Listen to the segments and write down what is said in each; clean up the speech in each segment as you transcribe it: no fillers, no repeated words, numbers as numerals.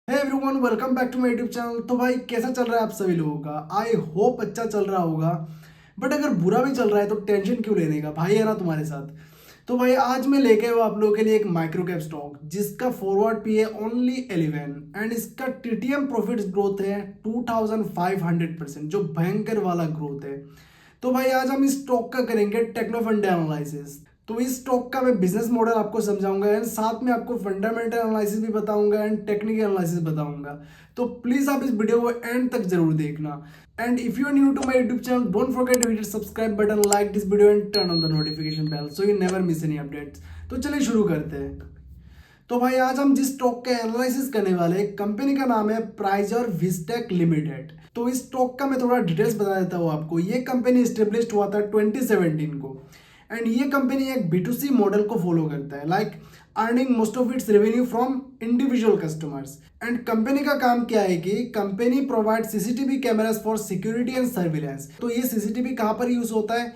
Hey everyone, welcome back to my YouTube channel. तो भाई कैसा चल रहा है आप सभी लोगों का? आई होप अच्छा चल रहा होगा। बट अगर बुरा भी चल रहा है तो टेंशन क्यों लेने का, भाई है ना तुम्हारे साथ। तो भाई आज मैं लेके आया हूँ आप लोगों के लिए एक माइक्रो कैप स्टॉक जिसका फॉरवर्ड पी है ओनली 11 एंड इसका टीटीएम प्रॉफिट्स ग्रोथ है 2500%, जो भयंकर वाला ग्रोथ है। तो भाई आज हम इस स्टॉक का करेंगे टेक्नो फंडा एनालिसिस। तो इस स्टॉक का मैं बिजनेस मॉडल आपको समझाऊंगा एंड साथ में आपको फंडामेंटल एनालिसिस भी बताऊंगा एंड टेक्निकल एनालिसिस बताऊंगा। तो प्लीज आप इस वीडियो को एंड तक जरूर देखना। And if you are new to my YouTube channel, don't forget to hit subscribe button, like this video and turn on the notification bell so you never miss any updates. तो चलिए शुरू करते हैं। तो भाई आज हम जिस स्टॉक का एनालिसिस करने वाले हैं, कंपनी का नाम है प्राइजर विस्टेक लिमिटेड। तो इस स्टॉक का मैं थोड़ा डिटेल्स बता देता हूँ आपको। ये कंपनी स्टेब्लिश हुआ था 2017 को एंड ये कंपनी एक B2C मॉडल को फॉलो करता है, like earning most of its revenue from individual customers. And company का काम क्या है कि company provide CCTV cameras for security and surveillance. तो ये सीसीटीवी कहाँ पर यूज होता है?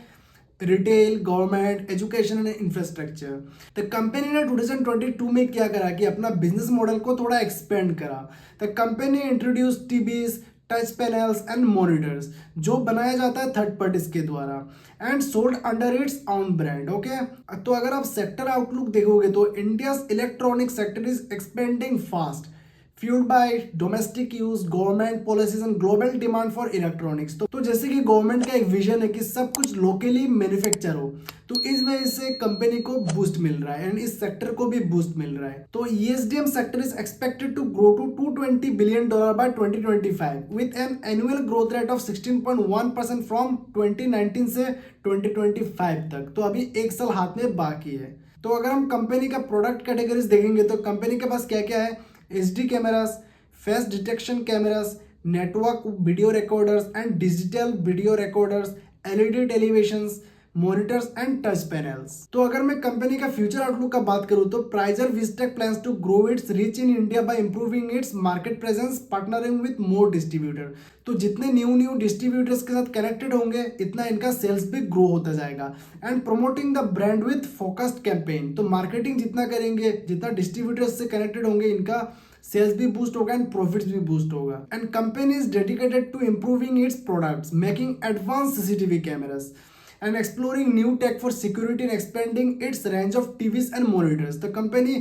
Retail, government, education and infrastructure. तो कंपनी ने 2022 में क्या करा कि अपना बिजनेस मॉडल को थोड़ा एक्सपेंड करा। तो company introduce TVs, touch panels and monitors जो बनाया जाता है थर्ड पार्टीज के द्वारा and sold under its own brand. Okay, तो अगर आप सेक्टर आउटलुक देखोगे तो India electronic sector is expanding fast, fueled by domestic use, government policies and global demand for electronics। तो जैसे कि गवर्नमेंट का एक विजन है कि सब कुछ लोकली मैन्युफैक्चर हो, तो इस वजह से कंपनी को बूस्ट मिल रहा है एंड इस सेक्टर को भी बूस्ट मिल रहा है। तो ESDM sector is expected to grow to $220 billion by 2025 with an annual growth rate of 16.1% from 2019 से 2025 तक। तो अभी एक साल हाथ में बाकी है। तो अगर हम कंपनी का प्रोडक्ट कैटेगरीज देखेंगे तो कंपनी के पास क्या क्या है? HD cameras, face detection cameras, network video recorders and digital video recorders, LED televisions, monitors and touch panels. तो अगर मैं कंपनी का फ्यूचर आउटलुक का बात करूं तो प्राइजर विस्टेक plans to grow its reach in India by improving its market presence, partnering with more distributor. तो जितने न्यू डिस्ट्रीब्यूटर्स के साथ कनेक्टेड होंगे इतना इनका सेल्स भी ग्रो होता जाएगा and promoting the brand with focused campaign. तो मार्केटिंग जितना करेंगे, जितना डिस्ट्रीब्यूटर्स से कनेक्टेड होंगे, इनका सेल्स भी बूस्ट होगा एंड प्रॉफिट्स भी बूस्ट होगा। And company is dedicated to improving its products, making advance CCTV cameras and exploring new tech for security and expanding its range of TVs and monitors। तो company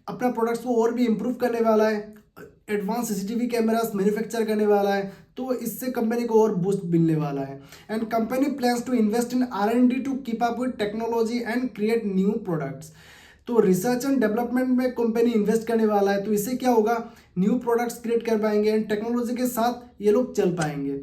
अपना products को और भी improve करने वाला है, एडवांस CCTV कैमरास मैन्युफैक्चर करने वाला है, तो इससे कंपनी को और बूस्ट मिलने वाला है। And company plans to invest in R&D to keep up with technology and create new products. तो रिसर्च एंड डेवलपमेंट में कंपनी इन्वेस्ट करने वाला है, तो इससे क्या होगा? न्यू प्रोडक्ट्स क्रिएट कर पाएंगे एंड टेक्नोलॉजी के साथ ये लोग चल पाएंगे।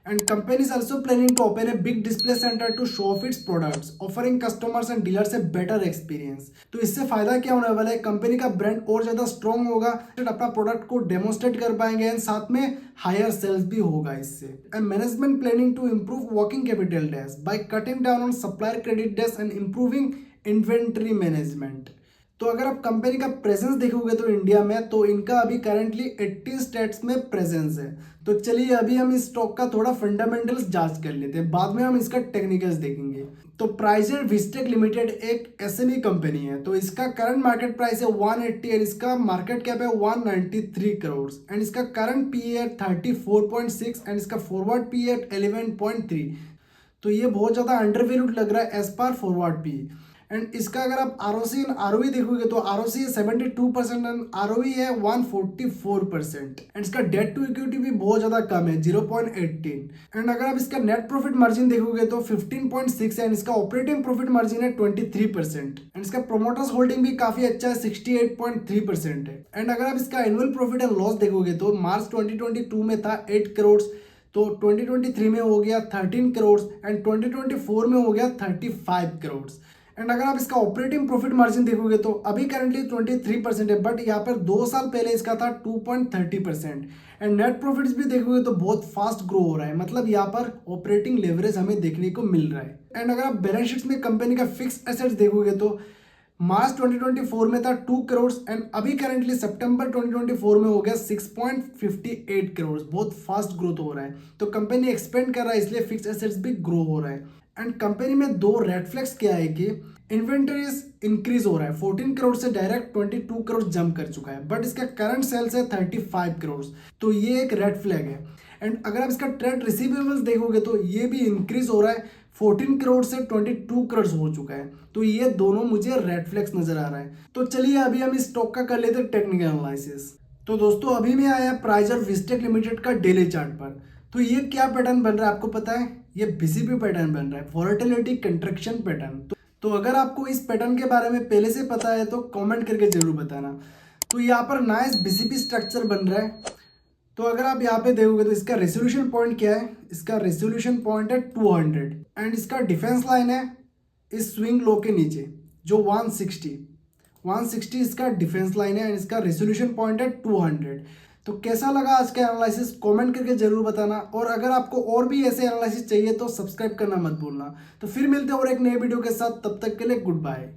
And company is also planning to open a big display center to show off its products, offering customers and dealers a better experience। तो इससे फायदा क्या होने वाला है? कंपनी का ब्रांड और ज्यादा स्ट्रॉन्ग होगा, अपना प्रोडक्ट को डेमोन्स्ट्रेट कर पाएंगे एंड साथ में हायर सेल्स भी होगा इससे। And management planning to improve working capital days by cutting down on supplier credit days and improving inventory management. तो अगर आप कंपनी का प्रेजेंस देखोगे तो इंडिया में, तो इनका अभी करंटली 80 स्टेट्स में प्रेजेंस है। तो चलिए अभी हम इस स्टॉक का थोड़ा फंडामेंटल्स जांच कर लेते हैं, बाद में हम इसका टेक्निकल्स देखेंगे। तो प्राइजर विस्टेक लिमिटेड एक SME कंपनी है। तो इसका करंट मार्केट प्राइस है 180 एंड इसका मार्केट कैप है 193 करोड़ एंड इसका करंट PE है 34.6 एंड इसका फॉरवर्ड PE है 11.3। तो ये बहुत ज़्यादा अंडर वैल्यूड लग रहा है as per forward PE। And इसका अगर आप ROC एंड ROE देखोगे तो ROC है 72% एंड ROE है 144% एंड इसका डेट टू इक्विटी भी बहुत ज़्यादा कम है 0.18। एंड अगर आप इसका नेट प्रॉफिट मार्जिन देखोगे तो 15.6 है एंड इसका ऑपरेटिंग प्रॉफिट मार्जिन है 23% एंड इसका प्रोमोटर्स होल्डिंग भी काफ़ी अच्छा है 68.3% है। एंड अगर आप इसका एनुअल प्रॉफिट एंड लॉस देखोगे तो मार्च 2022 में था 8 करोड़, तो 2023 में हो गया 13 करोड़ एंड 2024 में हो गया 35 करोड़। एंड अगर आप इसका ऑपरेटिंग प्रॉफिट मार्जिन देखोगे तो अभी करंटली 23% है, बट यहाँ पर 2 साल पहले इसका था 2.30%। एंड नेट प्रॉफिट्स भी देखोगे तो बहुत फास्ट ग्रो हो रहा है, मतलब यहाँ पर ऑपरेटिंग लेवरेज हमें देखने को मिल रहा है। एंड अगर आप बैलेंस शीट में कंपनी का फिक्स एसेट्स देखोगे तो मार्च 2024 में था 2 करोड़ एंड अभी करंटली सितंबर 2024 में हो गया 6.58 करोड़। बहुत फास्ट ग्रोथ हो रहा है, तो कंपनी एक्सपेंड कर रहा है इसलिए फिक्स एसेट्स भी ग्रो हो रहा है। एंड कंपनी में दो रेड फ्लैग्स क्या है कि इन्वेंटरीज इंक्रीज हो रहा है, 14 करोड़ से डायरेक्ट 22 करोड़ जंप कर चुका है, बट इसका करंट सेल्स है 35 करोड़। तो ये एक रेड फ्लैग है। एंड अगर आप इसका ट्रेड रिसीवेबल्स देखोगे तो ये भी इंक्रीज हो रहा है, 14 करोड़ से 22 करोड़ हो चुका है। तो ये दोनों मुझे रेड फ्लैग्स नजर आ रहा है। तो चलिए अभी हम इस स्टॉक का कर लेते हैं टेक्निकल एनालिसिस। तो दोस्तों अभी मैं आया प्राइजर विस्टेक लिमिटेड का डेली चार्ट पर। तो ये क्या पैटर्न बन रहा है आपको पता है? ये बीसीपी पैटर्न बन रहा है, वॉलेटिलिटी कंट्रैक्शन पैटर्न। तो अगर आपको इस पैटर्न के बारे में पहले से पता है तो कमेंट करके जरूर बताना। तो यहाँ पर नाइस बीसीपी स्ट्रक्चर बन रहा है। तो अगर आप यहाँ पे देखोगे तो इसका रेजोल्यूशन पॉइंट क्या है? इसका रेजोल्यूशन पॉइंट है 200 एंड इसका डिफेंस लाइन है इस स्विंग लो के नीचे जो 160 इसका डिफेंस लाइन है एंड इसका रेजोल्यूशन पॉइंट है 200। तो कैसा लगा आज का एनालिसिस कमेंट करके जरूर बताना, और अगर आपको और भी ऐसे एनालिसिस चाहिए तो सब्सक्राइब करना मत भूलना। तो फिर मिलते हैं और एक नए वीडियो के साथ, तब तक के लिए गुड बाय।